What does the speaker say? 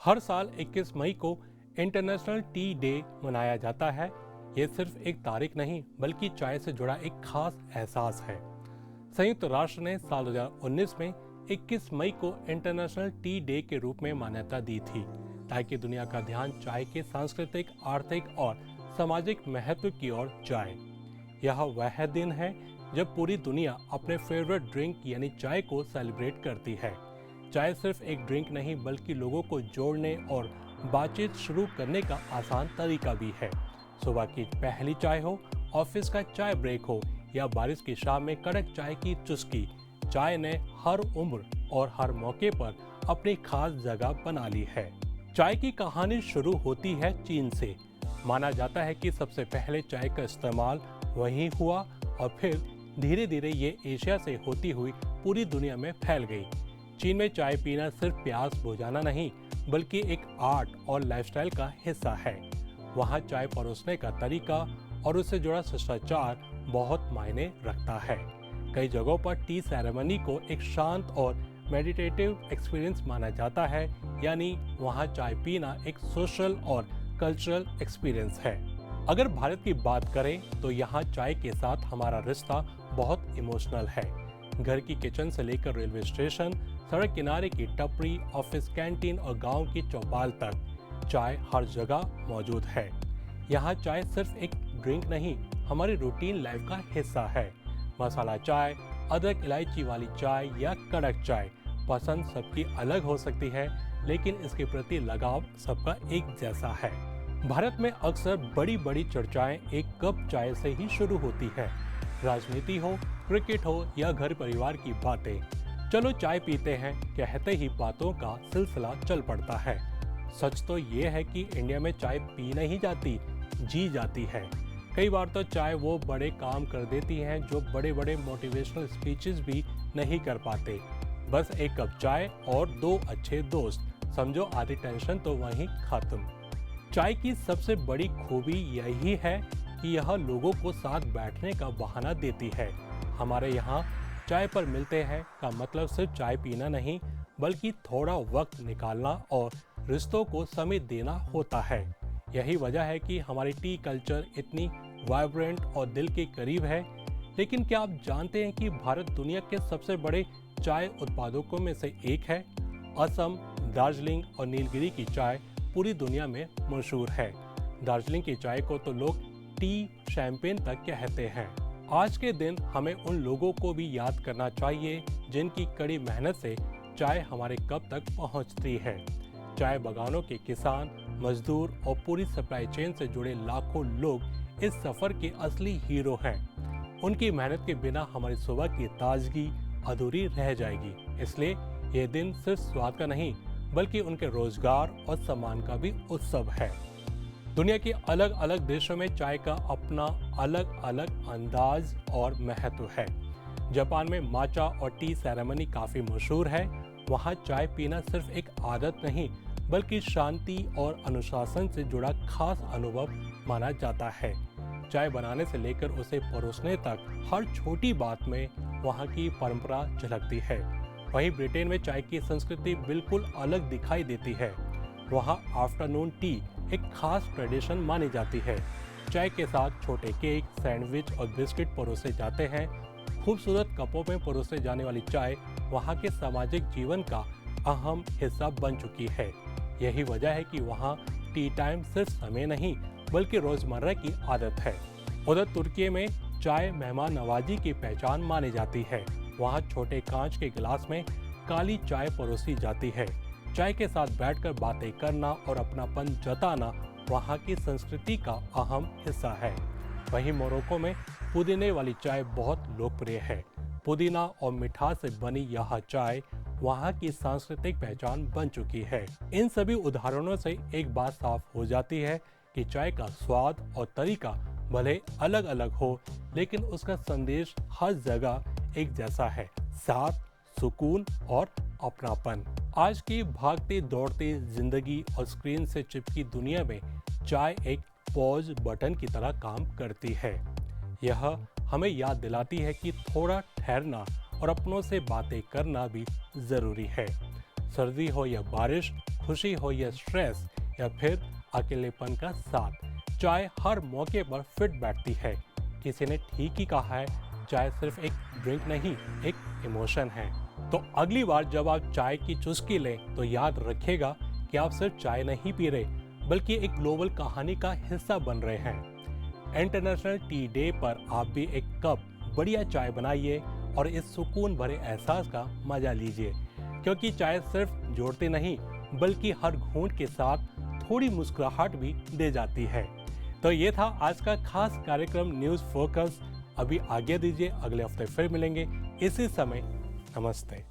हर साल 21 मई को international T day मनाया जाता है। ये सिर्फ एक तारीख नहीं बल्कि चाय से जुड़ा एक खास एहसास है। संयुक्त राष्ट्र ने साल 2019 में 21 मई को इंटरनेशनल टी डे के रूप में मान्यता दी थी ताकि दुनिया का ध्यान चाय के सांस्कृतिक, आर्थिक और सामाजिक महत्व की ओर जाए। यह वह दिन है जब पूरी दुनिया अपने फेवरेट ड्रिंक यानी चाय को सेलिब्रेट करती है। चाय सिर्फ एक ड्रिंक नहीं बल्कि लोगों को जोड़ने और बातचीत शुरू करने का आसान तरीका भी है। सुबह की पहली चाय हो, ऑफिस का चाय ब्रेक हो या बारिश की शाम में कड़क चाय की चुस्की, चाय ने हर उम्र और हर मौके पर अपनी खास जगह बना ली है। चाय की कहानी शुरू होती है चीन से। माना जाता है कि सबसे पहले चाय का इस्तेमाल वहीं हुआ और फिर धीरे धीरे ये एशिया से होती हुई पूरी दुनिया में फैल गई। चीन में चाय पीना सिर्फ प्यास बुझाना नहीं बल्कि एक आर्ट और लाइफस्टाइल का हिस्सा है। वहाँ चाय परोसने का तरीका और उससे जुड़ा शिष्टाचार बहुत मायने रखता है। कई जगहों पर टी सेरेमनी को एक शांत और मेडिटेटिव एक्सपीरियंस माना जाता है, यानी वहाँ चाय पीना एक सोशल और कल्चरल एक्सपीरियंस है। अगर भारत की बात करें तो यहाँ चाय के साथ हमारा रिश्ता बहुत इमोशनल है। घर की किचन से लेकर रेलवे स्टेशन, सड़क किनारे की टपरी, ऑफिस कैंटीन और गांव की चौपाल तक चाय हर जगह मौजूद है। यहाँ चाय सिर्फ एक ड्रिंक नहीं, हमारी रूटीन लाइफ का हिस्सा है। मसाला चाय, अदरक इलायची वाली चाय या कड़क चाय, पसंद सबकी अलग हो सकती है लेकिन इसके प्रति लगाव सबका एक जैसा है। भारत में अक्सर बड़ी बड़ी चर्चाएं एक कप चाय से ही शुरू होती है। राजनीति हो, क्रिकेट हो या घर परिवार की बातें, चलो चाय पीते हैं कहते ही बातों का सिलसिला चल पड़ता है। सच तो ये है कि इंडिया में चाय पी नहीं जाती, जी जाती है। कई बार तो चाय वो बड़े काम कर देती हैं जो बड़े बड़े मोटिवेशनल स्पीचेस भी नहीं कर पाते। बस एक कप चाय और दो अच्छे दोस्त, समझो आधी टेंशन तो वहीं खत्म। चाय की सबसे बड़ी खूबी यही है कि यह लोगों को साथ बैठने का बहाना देती है। हमारे यहाँ चाय पर मिलते हैं का मतलब सिर्फ चाय पीना नहीं बल्कि थोड़ा वक्त निकालना और रिश्तों को समय देना होता है। यही वजह है कि हमारी टी कल्चर इतनी वाइब्रेंट और दिल के करीब है। लेकिन क्या आप जानते हैं कि भारत दुनिया के सबसे बड़े चाय उत्पादकों में से एक है? असम, दार्जिलिंग और नीलगिरी की चाय पूरी दुनिया में मशहूर है। दार्जिलिंग की चाय को तो लोग टी शैंपेन तक कहते हैं। आज के दिन हमें उन लोगों को भी याद करना चाहिए जिनकी कड़ी मेहनत से चाय हमारे कप तक पहुंचती है। चाय बागानों के किसान, मजदूर और पूरी सप्लाई चेन से जुड़े लाखों लोग इस सफर के असली हीरो हैं। उनकी मेहनत के बिना हमारी सुबह की ताजगी अधूरी रह जाएगी। इसलिए यह दिन सिर्फ स्वाद का नहीं बल्कि उनके रोजगार और सम्मान का भी उत्सव है। दुनिया के अलग अलग देशों में चाय का अपना अलग अलग अंदाज और महत्व है। जापान में माचा और टी सेरेमनी काफी मशहूर है। वहाँ चाय पीना सिर्फ एक आदत नहीं बल्कि शांति और अनुशासन से जुड़ा खास अनुभव माना जाता है। चाय बनाने से लेकर उसे परोसने तक हर छोटी बात में वहाँ की परंपरा झलकती है। वहीं ब्रिटेन में चाय की संस्कृति बिल्कुल अलग दिखाई देती है। वहाँ आफ्टरनून टी एक खास ट्रेडिशन मानी जाती है। चाय के साथ छोटे केक, सैंडविच और बिस्किट परोसे जाते हैं। खूबसूरत कपों में परोसे जाने वाली चाय वहाँ के सामाजिक जीवन का अहम हिस्सा बन चुकी है। यही वजह है कि वहाँ टी टाइम सिर्फ समय नहीं बल्कि रोजमर्रा की आदत है। उधर तुर्की में चाय मेहमान नवाजी की पहचान मानी जाती है। वहाँ छोटे कांच के गिलास में काली चाय परोसी जाती है। चाय के साथ बैठकर बातें करना और अपनापन जताना वहाँ की संस्कृति का अहम हिस्सा है। वहीं मोरक्को में पुदीने वाली चाय बहुत लोकप्रिय है। पुदीना और मिठास से बनी यह चाय वहाँ की सांस्कृतिक पहचान बन चुकी है। इन सभी उदाहरणों से एक बात साफ हो जाती है कि चाय का स्वाद और तरीका भले अलग अलग हो लेकिन उसका संदेश हर जगह एक जैसा है, साथ, सुकून और अपनापन। आज की भागती दौड़ती जिंदगी और स्क्रीन से चिपकी दुनिया में चाय एक पॉज बटन की तरह काम करती है। यह हमें याद दिलाती है कि थोड़ा ठहरना और अपनों से बातें करना भी जरूरी है। सर्दी हो या बारिश, खुशी हो या स्ट्रेस, या फिर अकेलेपन का साथ, चाय हर मौके पर फिट बैठती है। किसी ने ठीक ही कहा है, चाय सिर्फ एक ड्रिंक नहीं, एक इमोशन है। तो अगली बार जब आप चाय की चुस्की लें तो याद रखिएगा कि आप सिर्फ चाय नहीं पी रहे, बल्कि एक ग्लोबल कहानी का हिस्सा बन रहे हैं। इंटरनेशनल टी डे पर आप भी एक कप बढ़िया चाय बनाइए और इस सुकून भरे एहसास का मजा लीजिए, क्योंकि चाय सिर्फ जोड़ती नहीं, बल्कि हर घूंट के साथ थोड़ी मुस्कुराहट भी दे जाती है। तो ये था आज का खास कार्यक्रम न्यूज़ फोकस। अभी आज्ञा दीजिए, अगले हफ्ते फिर मिलेंगे इसी समय। नमस्ते।